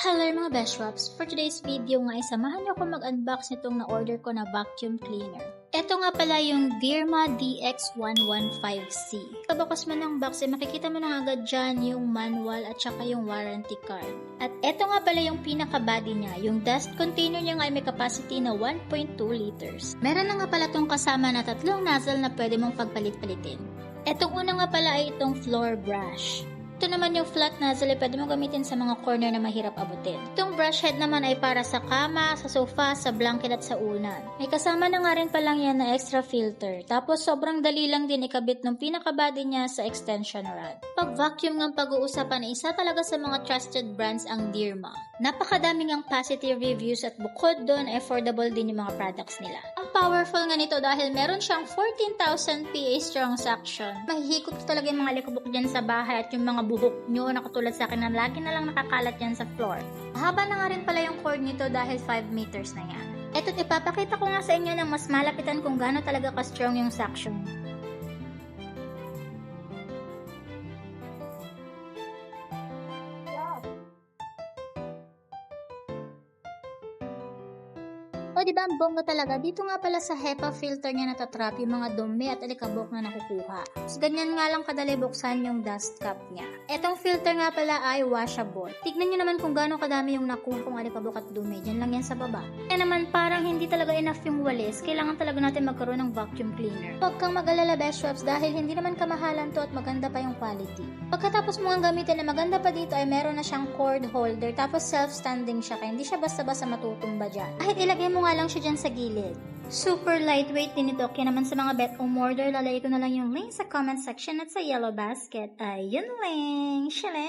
Hello mga Beshwaps! For today's video nga ay samahan niyo ako mag-unbox nitong na-order ko na vacuum cleaner. Ito nga pala yung Dirma DX115C. Pagkabukas mo ng box ay makikita mo na agad dyan yung manual at saka yung warranty card. At ito nga pala yung pinaka-body niya. Yung dust container niya nga ay may capacity na 1.2 liters. Meron na nga pala itong kasama na 3 nozzle na pwede mong pagpalit-palitin. Itong una nga pala ay itong floor brush. Ito naman yung flat nozzle ay pwede mo gamitin sa mga corner na mahirap abutin. Itong brush head naman ay para sa kama, sa sofa, sa blanket at sa unan. May kasama na nga rin palang yan na extra filter. Tapos sobrang dali lang din ikabit ng pinaka-body niya sa extension rod. Pag vacuum ng pag-uusapan ay isa talaga sa mga trusted brands ang Dirma. Napakadaming ang positive reviews at bukod doon affordable din yung mga products nila. Ang powerful nga nito dahil meron siyang 14,000 PA strong suction. Mahihikot talaga yung mga likabok dyan sa bahay at yung mga buhok nyo na katulad sa akin na lagi na lang nakakalat yan sa floor. Mahaba na nga rin pala yung cord nito dahil 5 meters na yan. Eto't ipapakita ko nga sa inyo ng mas malapitan kung gaano talaga ka-strong yung suction. O diba ang bongga talaga, dito nga pala sa HEPA filter niya natatrap yung mga dumi at alikabok na nakukuha. So ganyan nga lang kadali buksan yung dust cap niya. Etong filter nga pala ay washable. Tignan nyo naman kung gaano kadami yung nakuha kong alikabok at dumi. Diyan lang yan sa baba. Kaya naman parang hindi talaga enough yung walis, kailangan talaga natin magkaroon ng vacuum cleaner. Huwag kang mag-alala Beshwaps dahil hindi naman kamahalan to at maganda pa yung quality. Pagkatapos mo ang gamitin na maganda pa dito ay meron na siyang cord holder tapos self-standing siya kaya hindi siya basta-basta matutumba dyan. Kahit ilagay mo nga lang siya dyan sa gilid. Super lightweight din ito kaya naman sa mga bet umorder lalagay ko na lang yung link sa comment section at sa yellow basket. Ayun lang! Shalom!